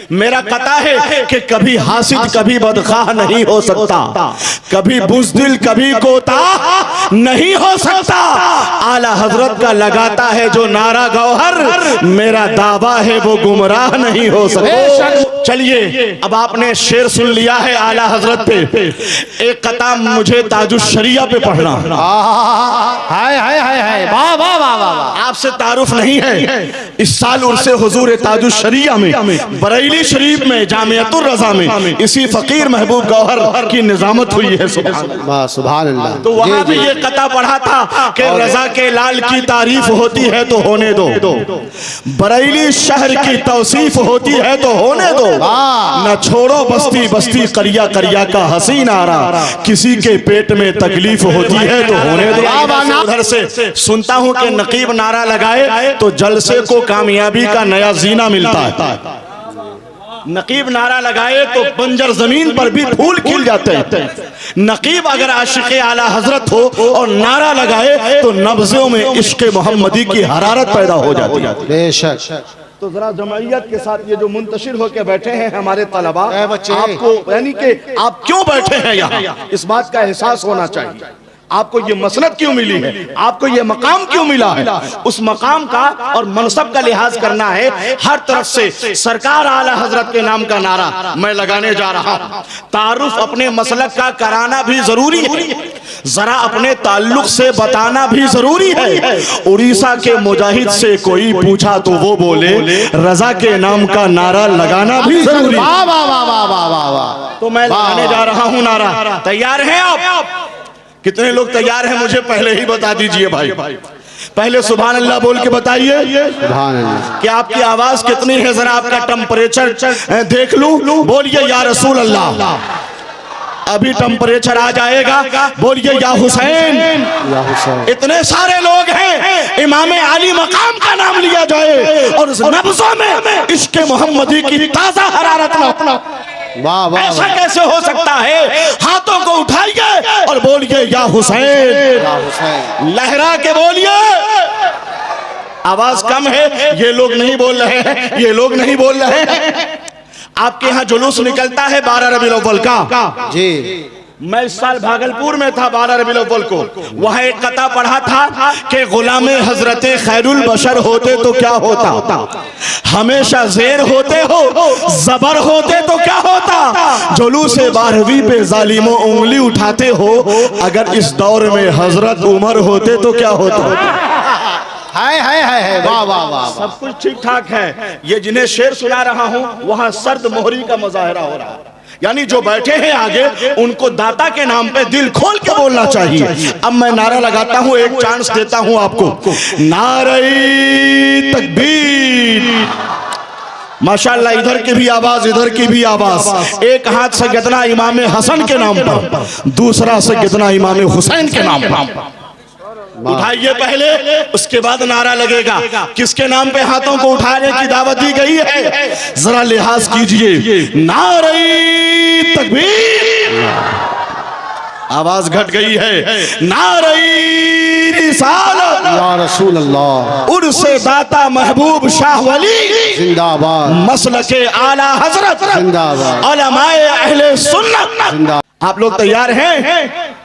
मेरा कता है कि कभी हासिद कभी बदखाह नहीं हो सकता, कभी बुज़दिल कभी कोताह नहीं हो सकता। आला हजरत का लगाता है जो नारा गौहर, मेरा दावा है वो गुमराह नहीं हो सकता। चलिए अब आपने शेर सुन लिया है आला हजरत पे, एक कता मुझे ताजुश शरिया पे पढ़ना। हाय हाय हाय हाय, वाह वाह वाह वाह। आपसे तारुफ नहीं है, इस साल उर्से हुजूर ताजुश शरिया में बरेली शरीफ में जामियतुर रज़ा में इसी फकीर महबूब गौहर की निजामत हुई है। सुभान अल्लाह। तो वहां भी ये कता पढ़ा था कि रजा के लाल की तारीफ होती है तो होने दो, बरेली शहर की तौसीफ होती है तो होने दो, न छोड़ो बस्ती बस्ती करिया करिया का हसी नारा, किसी के पेट में तकलीफ होती है तो होने दो। उधर से सुनता हूं कि नकीब नारा लगाए तो जलसे को कामयाबी का नया जीना मिलता है। नकीब नारा लगाए तो बंजर जमीन पर भी फूल खिल जाते हैं। नकीब अगर आशिक़े आला हजरत हो और नारा लगाए तो नब्ज़ों में इश्क़े मोहम्मदी की हरारत पैदा हो जाती है। बेशक। तो जरा जमाइयत के साथ ये जो मुंतशिर होकर बैठे हैं हमारे तलबा, आपको यानी कि आप क्यों बैठे हैं यहाँ, इस बात का एहसास होना चाहिए। आपको ये मसनद क्यों मिली है, आपको ये मकाम क्यों मिला है, उस मकाम का और मनसब का लिहाज करना है। हर तरफ से सरकार आला हजरत के नाम का नारा मैं लगाने जा रहा हूँ। तारुफ अपने मसलक का कराना भी जरूरी है, जरा अपने ताल्लुक से बताना भी जरूरी है। उड़ीसा के मुजाहिद से कोई पूछा तो वो बोले रजा के नाम का नारा लगाना भी जरूरी है। वाह वाह वाह वाह वाह वाह वाह। तो मैं लगाने जा रहा हूँ नारा। तैयार हैं आप? कितने लोग तैयार हैं मुझे पहले ही बता दीजिए भाई। पहले सुभान अल्लाह बोल के बताइए कि आपकी आवाज कितनी है, जरा आपका टेम्परेचर देख लूं। बोलिए या रसूल अल्लाह। अभी टेम्परेचर आ जाएगा। बोलिए या हुसैन। इतने सारे लोग हैं, इमाम आली मकाम का नाम लिया जाए और नब्ज़ों में इश्क़े मोहम्मदी की ताजा हरारत न। वाह वाह। ऐसा कैसे हो सकता है? हाथों को उठाइए और बोलिए या हुसैन। लहरा के बोलिए। आवाज कम है, ये लोग नहीं बोल रहे हैं, ये लोग नहीं बोल रहे हैं। आपके यहाँ जुलूस निकलता है 12 रबीउल अव्वल का जी। मैं इस साल भागलपुर में था 12 रबीउल अव्वल को, वहां एक कता पढ़ा था कि गुलामे हजरते खैरुल बशर होते तो क्या होता, हमेशा जेर होते हो जबर होते तो क्या होता, जुलूस 12वीं पे जालिमो उंगली उठाते हो, अगर इस दौर में हजरत उमर होते तो क्या होता। हाय हाय हाय, वाह वाह वाह। सब कुछ ठीक ठाक है। ये जिन्हें शेर सुना रहा हूं वहां सर्द मोहरी का मुजाहरा हो रहा है, यानी जो बैठे हैं आगे उनको दाता के नाम पे दिल खोल के बोलना चाहिए। अब मैं नारा लगाता हूं, एक चांस देता हूं आपको। नारे तकबीर। माशाअल्लाह, इधर की भी आवाज इधर की भी आवाज। एक हाथ से गितना इमाम हसन के नाम पर, दूसरा से गितना इमाम हुसैन के नाम पर। उठाइए पहले, उसके बाद नारा लगेगा। किसके नाम पे हाथों को उठाने की दावत दी गई है, जरा लिहाज कीजिए। नारे तकबीर। आवाज घट गई है। नारे रिसालत या रसूल अल्लाह। उर्से दाता महबूब शाह वली जिंदाबाद। मसलके आला हजरत जिंदाबाद। उलमाए अहले सुन्नत जिंदाबाद। आप लोग तैयार हैं?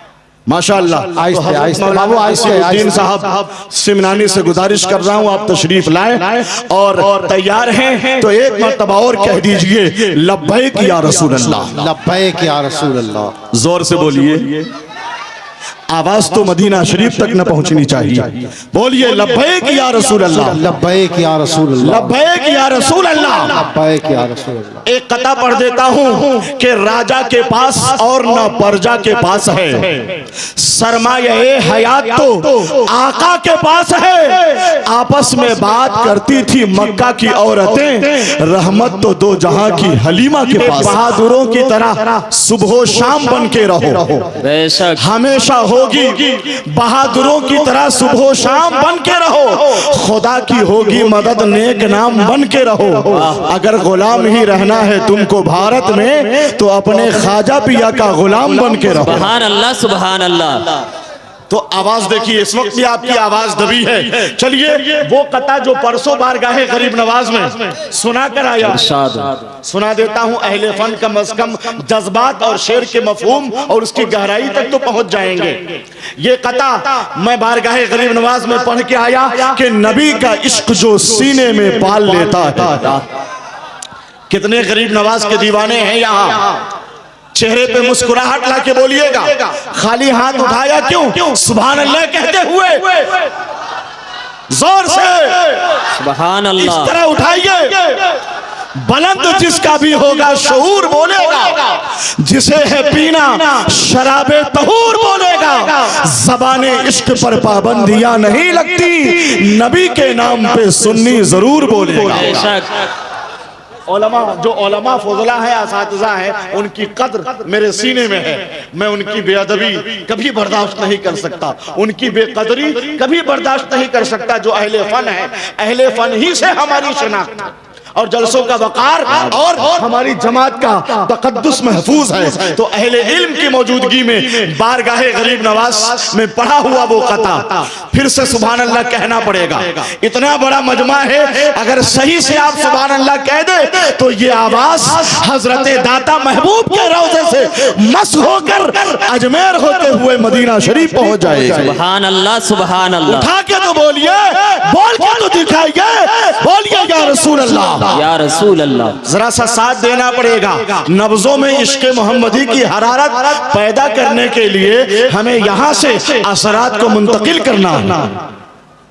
माशाअल्लाह। आहिस्ते आहिस्ते बाबू, आहिस्ते। साहब सिमनानी से गुजारिश कर रहा हूँ आप तशरीफ लाएं और तैयार हैं तो एक मर्तबा और कह दीजिए लब्बैक या रसूल अल्लाह। लब्बैक या रसूल अल्लाह। जोर से बोलिए, आवाज तो मदीना शरीफ तक न पहुंचनी चाहिए। बोलिए लब्बैक या रसूल अल्लाह। लब्बैक या रसूल अल्लाह। लब्बैक या रसूल अल्लाह। लब्बैक या रसूल अल्लाह। एक कता पढ़ देता हूँ कि राजा के पास और न प्रजा के पास है, सरमाए हयात तो आका के पास है। आपस में बात करती थी मक्का की औरतें, रहमत तो दो जहां की हलीमा के पास। बहादुरों की तरह सुबह शाम बन के रहो, हमेशा होगी बहादुरों की तरह सुबह शाम बन के रहो। खुदा की होगी मदद, नेक नाम बन के रहो। अगर गुलाम ही रहना है तुमको भारत में तो अपने ख्वाजा पिया का गुलाम बन के रहो। सुभान अल्लाह सुभान अल्लाह। तो आवाज देखिए, इस वक्त भी आपकी आवाज दबी है। चलिए वो कथा जो परसों बारगाहे गरीब नवाज में सुना कर आया, सुना देता हूं। अहले फन कम अज कम जज्बात और शेर के मफहूम और उसकी गहराई तक तो पहुंच जाएंगे। ये कथा मैं बारगाहे गरीब नवाज में पढ़ के आया कि नबी का इश्क जो सीने में पाल लेता है। कितने गरीब नवाज के दीवाने हैं यहाँ? चेहरे पे मुस्कुराहट लाके बोलिएगा, खाली हाथ उठाया क्यों? सुभान अल्लाह कहते हुए जोर से सुभान अल्लाह इस तरह उठाइए। बुलंद जिसका भी होगा शऊर बोलेगा, जिसे है पीना शराबे तहूर बोलेगा। ज़बाने इश्क पर पाबंदियां नहीं लगती, नबी के नाम पे सुन्नी जरूर बोलेगा। ओलमा जो ओलमा फजला है, असातिज़ा है, उनकी कद्र मेरे सीने में है। मैं उनकी बेअदबी कभी बर्दाश्त नहीं कर सकता, उनकी बेकदरी कभी बर्दाश्त नहीं कर सकता। जो अहले फन है, अहले फन ही से हमारी शनाख्त और जलसों का वकार और हमारी जमात का तकद्दुस महफूज है। तो अहले इल्म की मौजूदगी में बारगाहे गरीब नवाज में पढ़ा हुआ वो कथा फिर से सुभान अल्लाह कहना पड़ेगा। इतना बड़ा मजमा है, अगर सही से आप सुभान अल्लाह कह दे तो ये आवाज हजरत दाता महबूब के रौज़े से मस होकर अजमेर होते हुए मदीना शरीफ पहुंच जाएगी। सुभान अल्लाह सुभान अल्लाह। उठा के तो बोलिए, बोल के तो दिखाइए, बोलिए या रसूल अल्लाह, या रसूल अल्लाह। जरा सा साथ देना पड़ेगा। नब्जों में इश्क़ मोहम्मदी की हरारत पैदा करने के लिए हमें यहाँ से असरात को मुंतकिल करना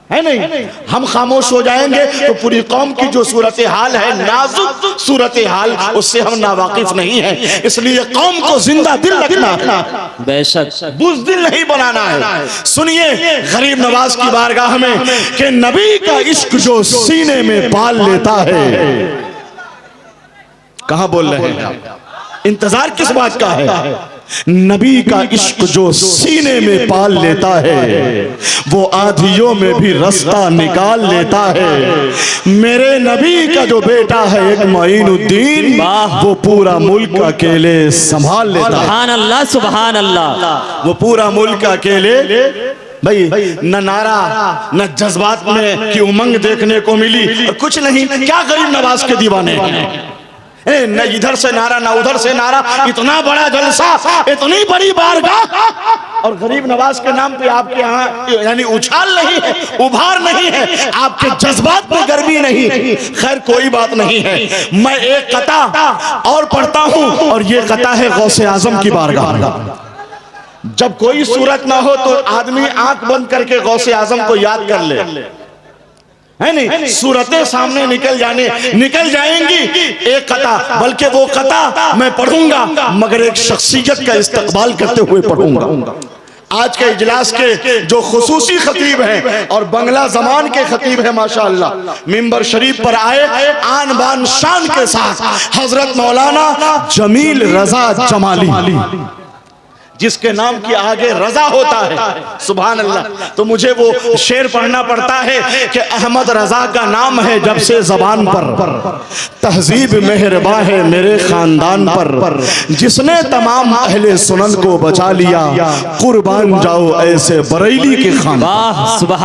है नहीं। हम खामोश हो जाएंगे तो पूरी कौम की जो सूरत हाल है, नाजुक सूरत हाल, उससे हम नावाकिफ नहीं है। इसलिए कौम को जिंदा दिल रखना, बेशक बुज़दिल नहीं बनाना है। सुनिए गरीब नवाज की बारगाह में कि नबी का इश्क जो सीने में पाल लेता है। कहां बोल रहे हैं? इंतजार किस बात का है? नबी का इश्क जो सीने में पाल लेता है, वो आधियों में भी रास्ता निकाल लेता है। मेरे नबी का जो बेटा है एक मोइनुद्दीन, वो पूरा मुल्क अकेले संभाल लेता है। सुभान अल्लाह सुभान अल्लाह। वो पूरा मुल्क अकेले, भाई न नारा न जज्बात में की उमंग देखने को मिली, कुछ नहीं। क्या गरीब नवाज के दीवाने हैं, न इधर से नारा न उधर से नारा, इतना बड़ा जलसा, इतनी बड़ी बारगाह और गरीब नवाज के नाम पे आपके यहाँ यानी उछाल नहीं है, उभार नहीं है, आपके जज्बात में गर्मी नहीं। खैर कोई बात नहीं है। मैं एक कथा और पढ़ता हूँ और ये कथा है गौसे आजम की बारगाह। जब कोई सूरत ना हो तो आदमी आंख बंद करके गौसे आजम को याद कर ले, है नहीं? सूरतें सामने निकल जाएंगी। एक कथा, बल्कि वो कथा मैं पढ़ूंगा मगर एक शख्सियत का इस्तकबाल करते हुए पढ़ूंगा। आज के इजलास के जो खुसूसी खतीब हैं और बंगला जबान के खतीब हैं, माशाअल्लाह, मिंबर शरीफ पर आए आन बान शान के साथ हजरत मौलाना जमील रजा जमाली, जिसके नाम के आगे रजा होता है। सुभान अल्लाह। तो मुझे वो शेर पढ़ना पड़ता है कि अहमद रजा का नाम है जब से जबान पर, तहजीब मेहरबा है मेरे खानदान पर, जिसने तमाम अहले सुनन को बचा लिया, कुर्बान जाओ ऐसे बरेली के खान।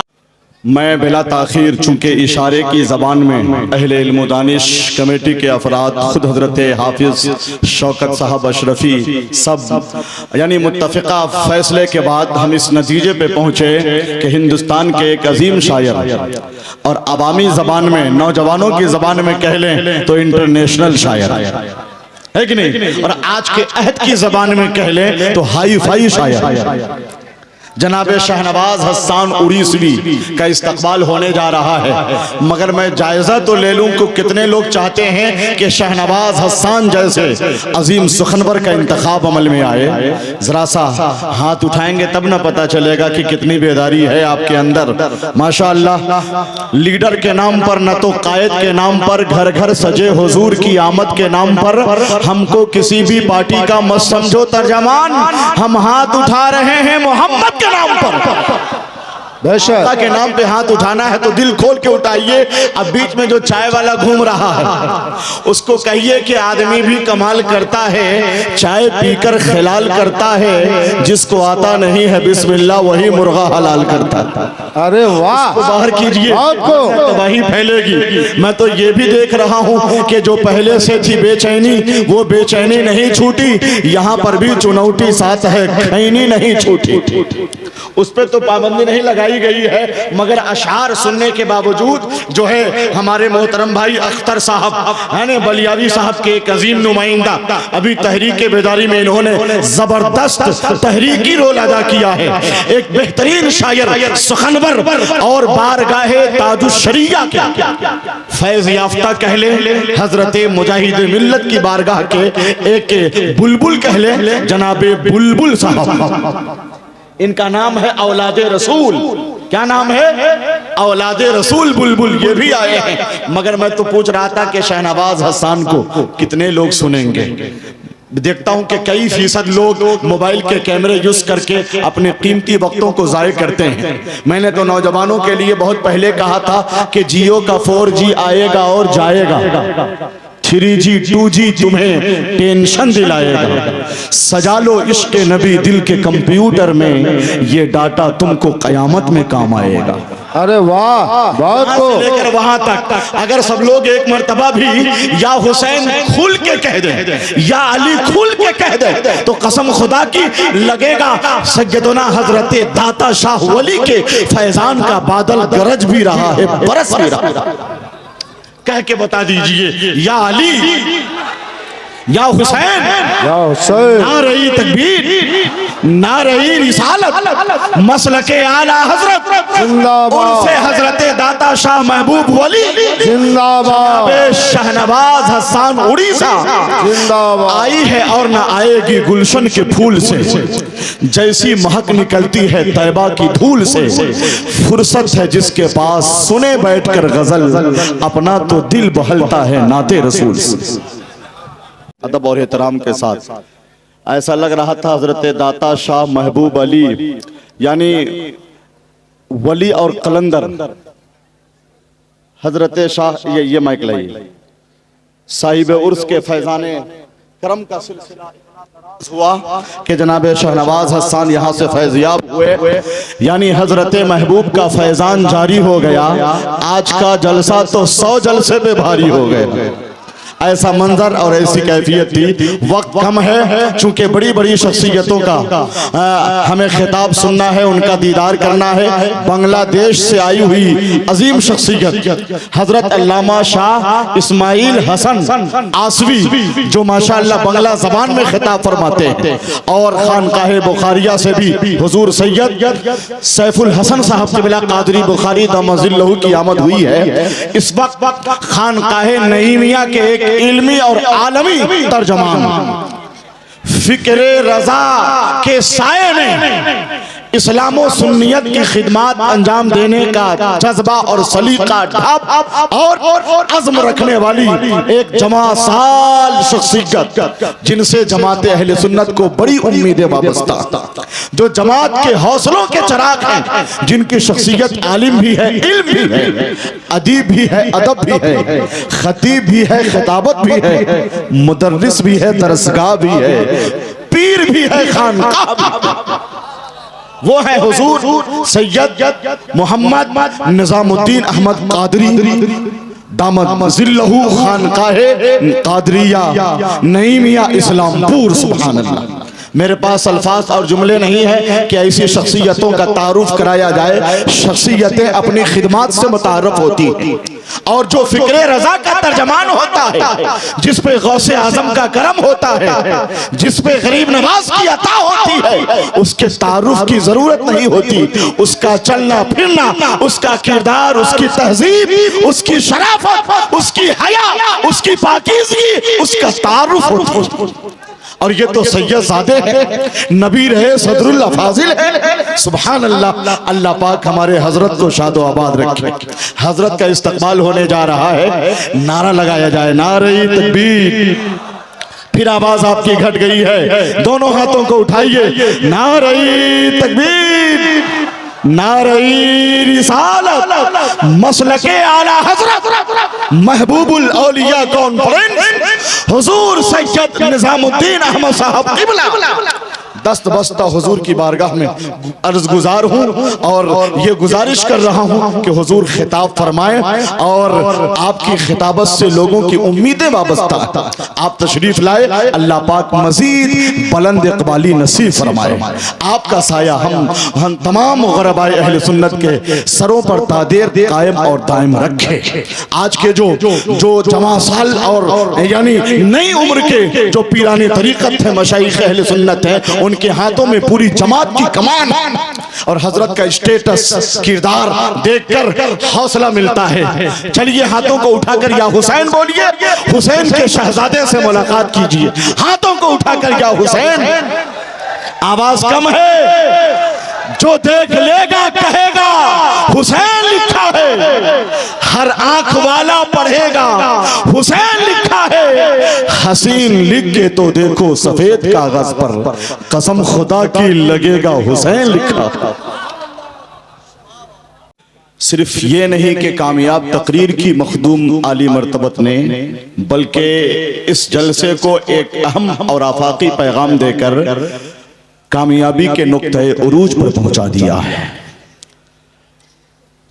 मैं बिला ताखीर चूंकि इशारे की ज़बान में अहले इल्म व दानिश कमेटी के अफराद, खुद हजरत हाफिज़ शौकत साहब अशरफी, सब यानी मुत्तफ़िक़ा फ़ैसले के बाद हम इस नतीजे पे पहुँचे कि हिंदुस्तान के एक अजीम शायर और अवामी ज़बान में, नौजवानों की ज़बान में कह लें तो इंटरनेशनल शायर है कि नहीं, और आज के अहद की ज़बान में कह लें तो हाई फाई शायर जनाब शहनवाज हसन उरीसवी का इस्तकबाल होने जा रहा है। मगर मैं जायजा तो ले लूं कि कितने लोग चाहते हैं कि शहनवाज हसन जैसे अजीम सुखनवर का इंतखाब अमल में आए। जरा सा हाथ उठाएंगे तब ना पता चलेगा कि कितनी बेदारी है आपके अंदर। माशाअल्लाह, लीडर के नाम पर न तो कायद के नाम पर, घर घर सजे हुजूर की आमद के नाम पर, हमको किसी भी पार्टी का मत समझो तर्जमान, हम हाथ उठा रहे हैं मोहम्मद नाम पर। बेशक। अल्लाह के नाम पे हाथ उठाना है तो दिल खोल के उठाइए। अब बीच में जो चाय वाला घूम रहा है उसको कहिए कि आदमी भी कमाल करता है, चाय पीकर खिलाल करता है, जिसको आता नहीं है बिस्मिल्लाह वही मुर्गा हलाल करता है। अरे वाह, उसको बाहर कीजिए, तबाही फैलेगी। मैं तो ये भी देख रहा हूँ कि जो पहले से थी बेचैनी वो बेचैनी नहीं छूटी, यहाँ पर भी चुनौती साथ है, खैनी नहीं छूटी। उस पर तो पाबंदी नहीं लगाई गई है, मगर अशार सुनने के बावजूद जो है हमारे मोहतरम भाई अख्तर साहब है ना, बलियावी साहब के एक अजीम नुमाइंदा, अभी तहरीक बेदारी में इन्होंने जबरदस्त तहरीकी रोल अदा किया है। एक बेहतरीन शायर, सुखनवर और बारगाहे ताजुश्शरिया के फैज याफ्ता कहले, हजरत मुजाहिद मिल्लत की बारगाह के एक बुलबुल कहले जनाबे बुलबुल साहब। इनका नाम है औलादे रसूल। क्या नाम है? औलादे रसूल बुलबुल। ये भी आए हैं, मगर मैं तो पूछ रहा था कि शहनवाज हसन को कितने लोग सुनेंगे। देखता हूं कि कई फीसद लोग मोबाइल के कैमरे यूज करके अपने कीमती वक्तों को जाय करते हैं। मैंने तो नौजवानों के लिए बहुत पहले कहा था कि जियो का 4G आएगा और जाएगा, 3G 2G तुम्हें टेंशन दिलाएगा। सजा लो इश्क नबी दिल के कंप्यूटर में, ये डाटा तुमको कयामत में काम आएगा। अरे वाह, बहुत से लेकर वहां तक अगर सब लोग एक मर्तबा भी या हुसैन खुल के कह दे या अली खुल के कह दे तो कसम खुदा की लगेगा सैयदना हजरत दाता शाह वली के फैजान का बादल गरज भी रहा है, बरस भी रहा है। कह के बता दीजिए या अली या हुसैन, नारे तकबीर, नारे रिसालत, मसलके आला हजरत, उनसे हजरत दाता शाह महबूब वली जिंदाबाद, शहनवाज हसन उड़ीसा जिंदाबाद। आई है और ना आएगी गुलशन के फूल से, जैसी महक निकलती है तैबा की धूल से। फुर्सत है जिसके पास सुने बैठकर गजल, अपना तो दिल बहलता है नाते रसूल से। अदब और एहतराम के साथ ऐसा लग रहा था हजरत दाता शाह महबूब अली यानी वली और कलंदर हजरत शाह, ये माइक लाइए, साहिब उर्स के फैजाने करम का सिलसिला हुआ कि जनाब शहनवाज हसन यहाँ से फैज़याब हुए, यानी हजरत महबूब का फैजान जारी हो गया। आज का जलसा तो 100 जलसे पे भारी हो गए। ऐसा मंजर और ऐसी कैफियत थी। वक्त कम है, चूंकि बड़ी बड़ी शख्सियतों का हमें खिताब सुनना है, उनका दीदार करना है। बांग्लादेश से आई हुई अजीम शख्सियत हजरत अल्लामा शाह इस्माइल हसन आसवी, जो माशाअल्लाह बांग्ला जबान में खिताब फरमाते हैं, और खानकाहे बुखारिया से भी हुजूर सैयद सैफुल हसन साहब क़िबला कादरी बुखारी दमज़िल्लहु की आमद हुई है। इस वक्त खानकाहे नईमिया के एक इल्मी और आलमी तर्जमान फिक्रे रजा के साये में इस्लाम और सुन्नियत की खिदमत अंजाम देने का जज्बा और सलीका ढाब और अज़्म रखने वाली एक जमासाल शख्सियत, जिनसे जमात अहले सुन्नत को बड़ी उम्मीदें वाबस्ता, जो जमात के हौसलों के चिराग हैं, जिनकी शख्सियत आलिम भी है, इल्म भी है, अदीब भी है, अदब भी है, खतीब भी है, खिताबत भी है, मुदर्रिस भी है, दरसगाह भी है, पीर भी है, खानकाह भी। वो है हुजूर सैयद मोहम्मद निजामुद्दीन अहमद कादरी दामद ज़िल्लहु खानकाहे कादरिया नईमिया इस्लामपुर। सुभान अल्लाह। मेरे पास अल्फाज और जुमले नहीं है कि ऐसी शख्सियतों का तारुफ कराया जाए। शख्सियतें अपनी खिदमत से मुतारफ होती हैं, और जो फिक्रे रजा का तर्जमान होता है, जिस पे गौसे आजम का करम होता है, जिस पे गरीब नवाज की अता होती है, उसके तारुफ की जरूरत नहीं होती। उसका चलना फिरना, उसका किरदार, उसकी तहजीब, उसकी शराफत, उसकी हया, उसकी पाकीज़गी, उसका तारुफ होता है। और ये तो सैयद ज़ादे हैं, नबी रहे, सदरुल फाजिल है। सुभान अल्लाह। अल्लाह पाक हमारे हजरत को शादो आबाद रखे। हजरत का इस्तकबाल होने जा रहा है, नारा लगाया जाए, नारे तकबीर। फिर आवाज आपकी घट गई है, दोनों हाथों को उठाइए, नारे तकबीर, नारे रिसालत मसलके आला हजरत महबूबुल औलिया कॉन्फ्रेंस हुजूर सैयद निजामुद्दीन अहमद साहब क़िबला दस्त बस्ता हुजूर की बारगाह में अर्ज गुजार हूँ और ये गुजारिश कर रहा हूँ कि हुजूर खिताब फरमाएं और आपकी खिताबत से लोगों की उम्मीदें वाबस्ता आप तशरीफ लाए। अल्लाह पाक मजीद बुलंद इकबाली नसीब फरमाए। आपका साया हम तमाम गुरबाए अहले सुन्नत के सरों पर तादेर कायम और दायम रखे। आज के जो जमा साल और यानी नई उम्र के जो पीरानी तरीक़त है मशाइख अहले सुन्नत है, उनके हाथों में पूरी जमात की कमान और हजरत का स्टेटस किरदार देखकर हौसला मिलता है। चलिए हाथों को उठाकर या हुसैन बोलिए, हुसैन के शहजादे से मुलाकात कीजिए। हाथों को उठाकर या हुसैन। आवाज कम है, जो देख लेगा कहेगा हुसैन लिखा है, हर आंख वाला पढ़ेगा हुसैन लिखा है। हसीन लिख के तो देखो सफेद कागज पर, कसम खुदा की लगेगा हुसैन लिखा। सिर्फ ये नहीं कि कामयाब तकरीर की मखदूम आली मर्तबत ने, बल्कि इस जलसे को एक अहम और आफाकी पैगाम देकर कामयाबी के नुक्ते उरूज पर पहुंचा दिया है।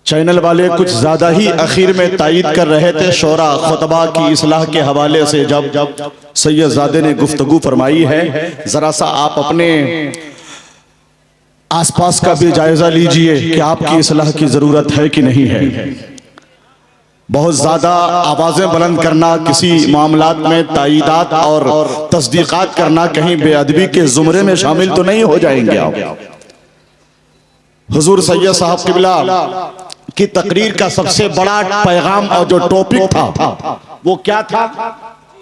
चैनल वाले कुछ ज्यादा ही आखिर में तायीद कर रहे थे शोरा खुतबा की इस्लाह के हवाले से। जब सैयदजादे ने गुफ्तगू फरमाई है, जरा सा आप अपने आसपास का भी जायजा लीजिए कि आपकी इस्लाह की जरूरत है कि नहीं है। बहुत ज्यादा आवाजें बुलंद करना, किसी मामलात में तायीदात और तस्दीकात करना कहीं बेअदबी के जुमरे में शामिल तो नहीं हो जाएंगे आप। हुजूर सैयद साहब क़िबला की तकरीर का सबसे बड़ा पैगाम और जो टॉपिक था वो क्या था?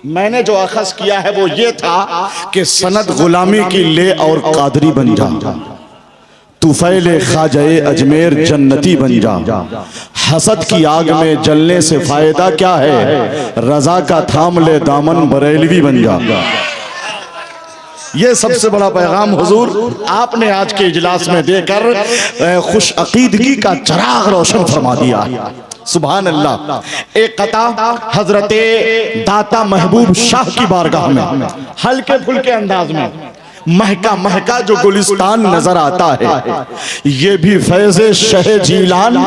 मैंने जो अखज़ किया है वो ये था कि सनद गुलामी की ले और कादरी बन जा, तुफैले ख्वाजाए अजमेर जन्नती बन जा। हसद की आग में जलने से फायदा क्या है, रजा का थाम ले दामन बरेलवी बन जा। ये सबसे बड़ा पैगाम हुजूर आपने आज के इजलास में देकर खुश अकीदगी का चिराग रोशन फरमा दिया। सुभान अल्लाह। एक कता हजरत दाता महबूब शाह की बारगाह में हल्के फुल्के अंदाज में महका महका जो गुलिस्तान नजर आता है, ये भी फैज़े शह जीलान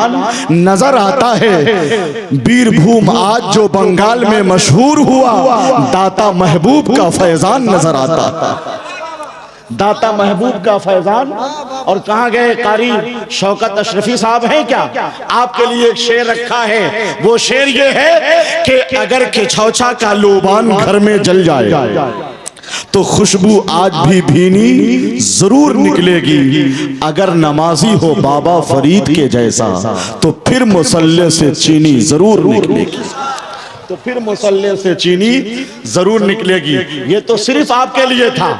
नजर आता है। बीरभूम आज जो बंगाल में मशहूर हुआ, दाता महबूब का फैजान नजर आता है। दाता महबूब का फैजान। और कहाँ गए कारी शौकत अशरफी साहब हैं क्या? आपके लिए एक शेर रखा है, वो शेर ये है कि अगर केछौछा का लोबान घर में जल जाए तो खुशबू आज भी भीनी जरूर निकलेगी। अगर नमाजी हो बाबा फरीद के जैसा तो फिर मुसल्ले से चीनी जरूर निकलेगी। तो फिर मुसल्ले से चीनी जरूर निकलेगी। ये तो सिर्फ आपके लिए था।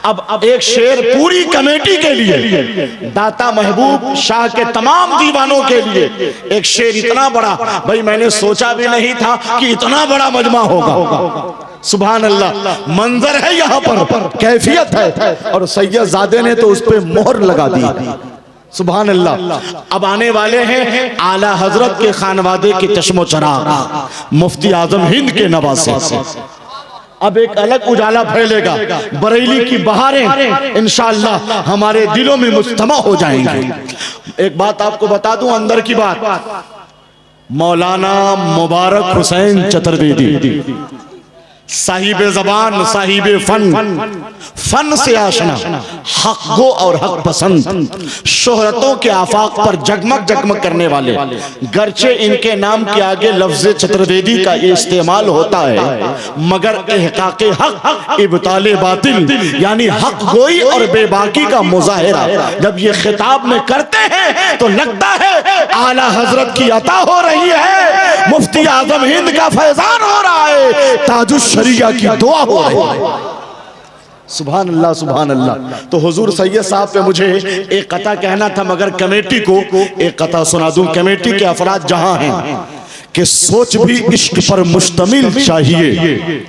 अब एक शेर पूरी कमेटी के लिए, दाता महबूब शाह के तमाम दीवानों के लिए एक शेर इतना बड़ा, भाई मैंने सोचा भी नहीं था कि इतना बड़ा मजमा होगा। सुभान अल्लाह। मंजर है यहाँ पर, कैफियत है, और सैयदजादे ने तो उस पर मोहर लगा दी। सुभान अल्लाह। अब आने वाले हैं आला हजरत के खानवादे के चश्मो चराग मुफ्ती आजम हिंद के नवासे। अब एक अलग उजाला फैलेगा, बरेली की बहारें इंशाअल्लाह हमारे दिलों में मुज्तमा हो जाएंगे। एक बात आपको बता दूं, अंदर की बात, मौलाना मुबारक हुसैन चतुर्वेदी साहिब जबान, साहिब फन से आशना, हक गो और हक पसंद, शोहरतों के आफाक पर जगमग जगमग करने वाले, गर्चे इनके नाम के आगे लफ्ज चतुर्वेदी का इस्तेमाल होता है, मगर इहकाके हक इब्ताले बातिल यानी हक गोई और बेबाकी का मुजाहिरा जब ये खिताब में करते हैं तो लगता है आला हजरत की अता हो रही है, मुफ्ती आजम हिंद का फैजान हो रहा है, ताजुश शरिया की दुआ हो रही है। सुभान अल्लाह, सुभान अल्लाह। तो हुजूर सैयद साहब पे मुझे एक कथा कहना था, मगर कमेटी को एक कथा सुना दूं। कमेटी के अफराद जहां हैं कि सोच भी इश्क पर मुश्तमिल चाहिए।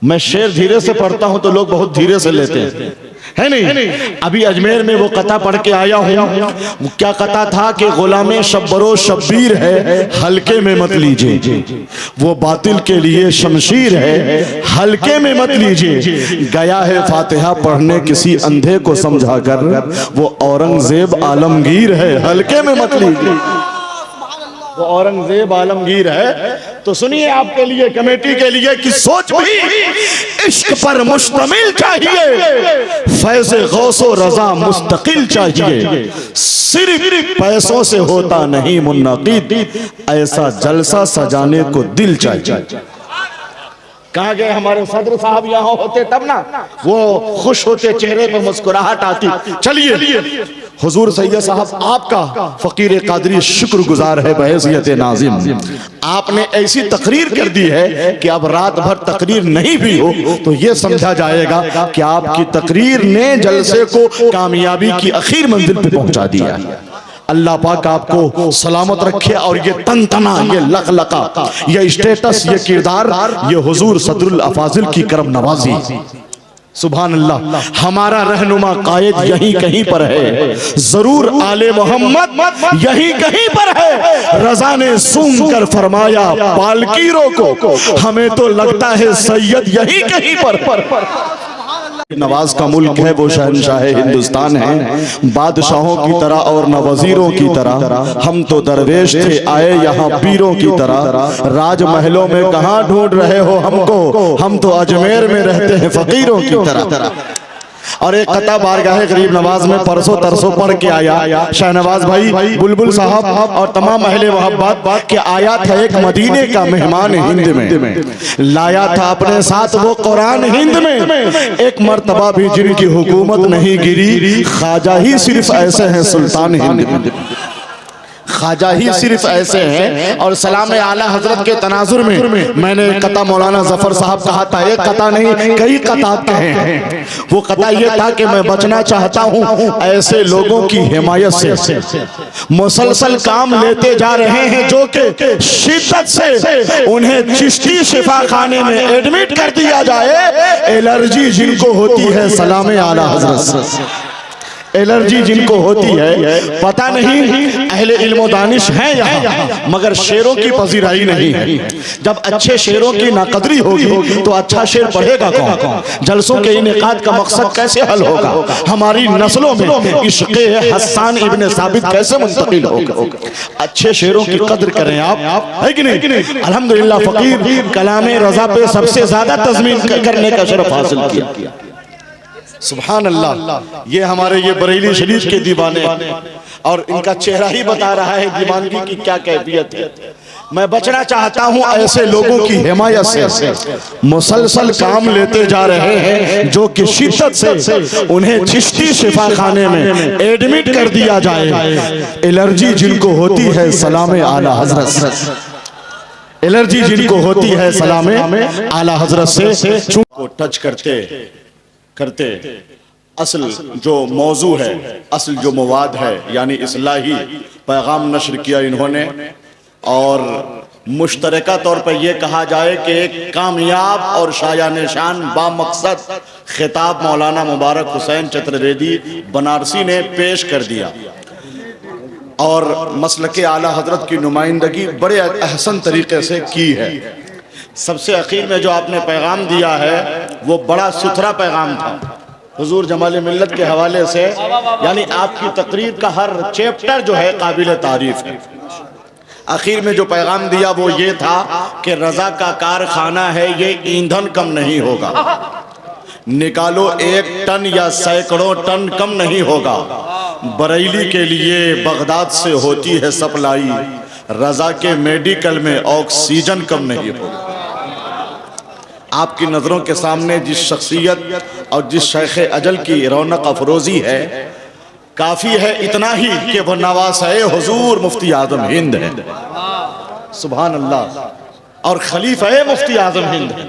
मैं शेर धीरे से पढ़ता हूं तो लोग बहुत धीरे से लेते हैं, है नहीं। अभी अजमेर में वो कथा पढ़ के आया हूँ। क्या कथा था कि गुलामे शब्बरो शब्बीर है, हल्के में मत लीजिए, वो बातिल के लिए शमशीर है, हल्के में मत लीजिए। गया है फातिहा पढ़ने किसी अंधे को समझाकर, वो औरंगजेब आलमगीर है, हल्के में मत लीजिए। वो औरंगजेब आलमगीर है। तो सुनिए आपके लिए, कमेटी के लिए कि सोच भी इश्क पर मुश्तमिल चाहिए, फैज़ गौसो रजा मुस्तकिल चाहिए, सिर्फ पैसों से होता नहीं मुन्नक़िद, ऐसा जलसा सजाने को दिल चाहिए। कहाँ गए हमारे सदर साहब? यहाँ होते तब ना वो खुश होते, चेहरे पर मुस्कुराहट आती। चलिए, हुजूर सैयद साहब आपका फकीर कादरी शुक्रगुजार है बहैसियत नाज़िम। आपने ऐसी तकरीर कर दी है कि अब रात भर तकरीर नहीं भी हो तो ये समझा जाएगा कि आपकी तकरीर ने जलसे को कामयाबी की आखिर मंजिल पे पहुंचा दिया है। अल्लाह पाक आपको सलामत रखे। और ये तनतना, ये लकलका, ये स्टेटस, ये किरदार, ये हुजूर सदरुल अफाजिल की करम नवाजी। सुभान अल्लाह। हमारा रहनुमा कायद यहीं कहीं पर है, जरूर आले मोहम्मद यहीं कहीं पर है। रजा ने सूंघ कर फरमाया पालकीरों को, हमें तो लगता है सैयद यहीं कहीं पर। नवाज का मुल्क है, वो शहनशाह हिंदुस्तान है। बादशाहों की तरह और नवजीरों की तरह हम तो दरवेश थे आए यहाँ पीरों की तरह। राजमहलों में कहाँ ढूंढ रहे हो हमको, हम तो अजमेर में रहते हैं फकीरों की तरह। और एक कथा बारगाह गरीब नवाज में परसों तरसों पढ़ के आया शाहनवाज भाई, बुलबुल साहब और तमाम अहले मोहब्बत के आया था एक मदीने का मेहमान हिंद में, लाया था अपने साथ वो कुरान हिंद में। एक मर्तबा भी जिनकी हुकूमत नहीं गिरी, ख्वाजा ही सिर्फ ऐसे हैं सुल्तान हिंद में, ख्वाजा ही सिर्फ ऐसे हैं। और सलाम आला हजरत के तनाजुर में मैंने कथा मौलाना जफर साहब कहा था, एक कथा नहीं कई कथा कहे हैं। वो कथा ये था कि मैं बचना चाहता हूँ ऐसे लोगों की हिमायत से, मुसलसल काम लेते जा रहे हैं जो कि शिद्दत से उन्हें चिश्ती शिफा खाने में एडमिट कर दिया जाए। एलर्जी जिनको होती है, सलाम आला हजरत, एलर्जी जिनको होती है, पता नहीं अहले इल्म दानिश हैं यहाँ मगर शेरों की पजीराई नहीं है। जब अच्छे शेरों की नाकदरी होगी तो अच्छा शेर पढ़ेगा कौन? जलसों के इनेकाद का मकसद कैसे हल होगा? हमारी नस्लों में इश्क़े हस्सान इब्ने साबित कैसे मुंतकिल होगा? अच्छे शेरों की कद्र करें आप, है कि नहीं? अल्हम्दुलिल्लाह फकीर कलामे रजा पे सबसे ज्यादा तज़मीन करने का शरफ हासिल किया। सुभान अल्लाह। ये हमारे ये बरेली शरीफ के दीवाने, और इनका चेहरा ही बता रहा है दीवानगी की क्या कैफियत है। मैं बचना चाहता हूं ऐसे लोगों की हिमायत से, मुसलसल काम लेते जा रहे हैं जो कि शिद्दत से उन्हें चिश्ती शिफा खाने में एडमिट कर दिया जाए। एलर्जी जिनको होती है, सलाम आला हजरत, एलर्जी जिनको होती है सलाम आला हजरत से को टच करते असल जो मौजू है, असल जो मवाद है, यानी इस्लाही पैगाम नशर किया इन्होंने। और मुश्तरका तौर पर यह कहा जाए कि एक कामयाब और शायान शान बामकसद खिताब मौलाना मुबारक हुसैन चतुर्वेदी बनारसी ने पेश कर दिया और मसलके आला हजरत की नुमाइंदगी बड़े अहसन तरीके से की है। सबसे आखिर में जो आपने पैगाम दिया है वो बड़ा सुथरा पैगाम था हुजूर जमाल मिल्लत के हवाले से, यानी आपकी तकरीर का हर चैप्टर जो है काबिल तारीफ है। आखिर में जो पैगाम दिया वो ये था कि रजा का कारखाना है, ये ईंधन कम नहीं होगा, निकालो 1 टन या सैकड़ों टन कम नहीं होगा। बरेली के लिए बगदाद से होती है सप्लाई, रजा के मेडिकल में ऑक्सीजन कम नहीं होगा। आपकी नजरों के सामने जिस शख्सियत और जिस शेख अजल की रौनक अफरोजी है, काफी है इतना ही कि वह नवासे हुजूर मुफ्ती आजम हिंद है, सुभान अल्लाह, और खलीफा मुफ्ती आजम हिंद है।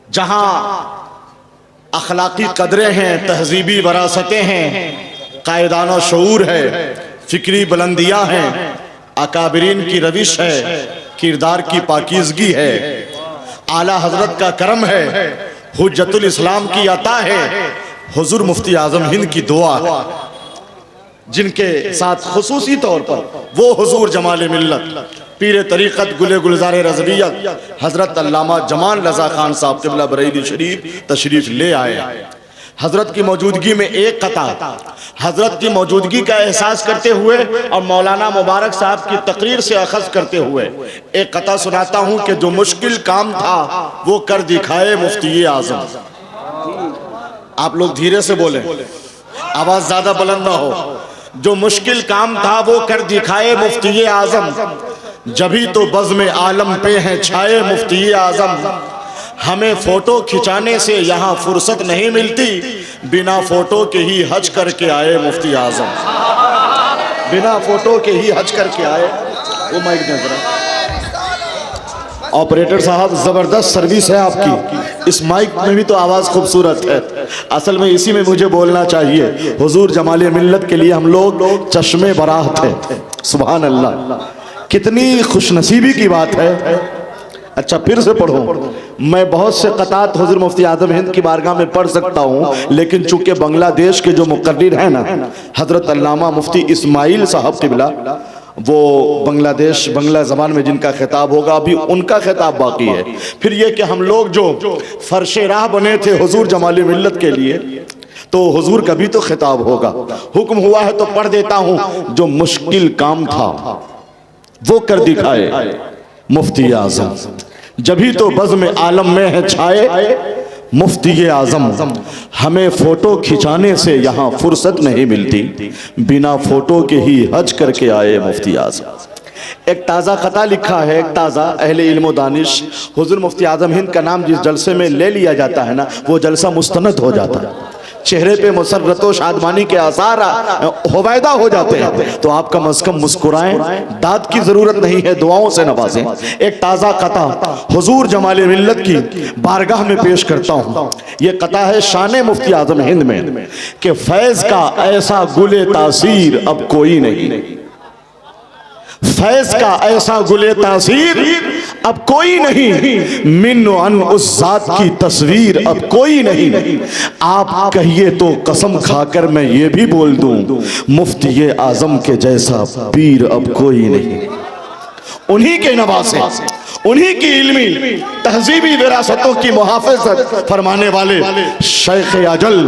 जहां अखलाकी कदरें हैं, तहजीबी वरासतें हैं, कायदाना शऊर है, फिक्री बुलंदियां हैं, अकाबरीन की रविश है, किरदार की पाकीज़गी है, आला हजरत का करम है, हुज्जतुल इस्लाम की अता है हुजूर मुफ्ती आजम हिंद की दुआ, जिनके साथ खुसूसी तौर पर वो हुजूर जमाल मिल्लत पीर तरीक़त गुले गुलजार रज़वियत हज़रत अल्लामा जमाल रज़ा खान साहब क़िबला बरेली शरीफ तशरीफ़ ले आए। हज़रत की मौजूदगी में एक कता हज़रत की मौजूदगी का एहसास करते हुए और मौलाना मुबारक साहब की तकरीर से अखज़ करते हुए एक कता सुनाता हूँ कि जो मुश्किल काम था वो कर दिखाए मुफ्ती आज़म। आप लोग धीरे से बोले, आवाज़ ज़्यादा बुलंद ना हो। जो मुश्किल काम था वो कर दिखाए मुफ्ती आज़म, जभी तो बज़्म आलम पे हैं छाए मुफ्ती आज़म। हमें फोटो खिंचाने से यहाँ फुर्सत नहीं मिलती, बिना फोटो के ही हज करके आए मुफ्ती आज़म। बिना फोटो के ही हज करके आए। वो माइक दें जरा। ऑपरेटर साहब, जबरदस्त सर्विस है आपकी। इस माइक में भी तो आवाज़ खूबसूरत है। असल में इसी में मुझे बोलना चाहिए। हुजूर जमाले मिल्लत के लिए हम लोग चश्मे बराह थे। सुभान अल्लाह, कितनी खुशनसीबी की बात है। अच्छा, फिर से पढ़ो। मैं बहुत से क़तात हुज़ूर मुफ्ती आज़म हिंद की बारगाह में पढ़ सकता हूँ, लेकिन चूंकि बांग्लादेश के जो मुक़र्रिर हैं ना, हज़रत अल्लामा मुफ्ती इस्माइल साहब क़िबला, वो बांग्लादेश बांग्ला ज़बान में जिनका खिताब होगा, अभी उनका खिताब बाकी है। फिर ये कि हम लोग जो फ़र्श राह बने थे हुज़ूर जमाल मिल्लत के लिए, तो हुज़ूर का भी तो खिताब होगा। हुक्म हुआ है तो पढ़ देता हूँ। जो मुश्किल काम था वो कर दिखाए मुफ्ती आज़म, जभी तो बज़्म आलम में है छाए मुफ्ती आज़म। हमें फ़ोटो खिंचाने से यहाँ फुर्सत नहीं मिलती, बिना फ़ोटो के ही हज करके आए मुफ्ती आज़म। एक ताज़ा ख़ता लिखा है, एक ताज़ा अहले इल्म व दानिश, हुज़ूर मुफ्ती आज़म हिंद का नाम जिस जलसे में ले लिया जाता है ना, वो जलसा मुस्तनद हो जाता है। चेहरे पे मुसर्रत व शादमानी के आसार होवैदा हो जाते हैं। तो आप कम अज़ कम मुस्कुराएं, दाद की ज़रूरत नहीं है, दुआओं से नवाजें। एक ताज़ा कता हुजूर जमाल मिल्लत की बारगाह में पेश करता हूँ। ये कता है शान मुफ्ती आज़म हिंद में कि फैज़ का ऐसा गुले तासीर अब कोई नहीं, फैज़ का ऐसा गुले तासीर अब कोई नहीं, मिन अन उस ज़ात की तस्वीर अब कोई नहीं। आप कहिए तो कसम खाकर मैं ये भी बोल दूं, मुफ्ती आज़म के जैसा पीर अब कोई नहीं। उन्हीं के नवासे, उन्हीं की इल्मी तहजीबी विरासतों की मुहाफ़िज़त फरमाने वाले शेख अजल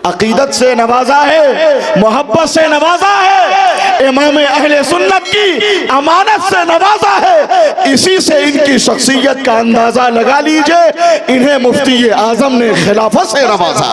अकीदत से नवाजा है, मोहब्बत से नवाजा है, इमाम अहले सुन्नत की अमानत से नवाजा है। इसी से इनकी शख्सियत का अंदाजा लगा लीजिए, इन्हें मुफ्ती आज़म ने खिलाफत से नवाजा।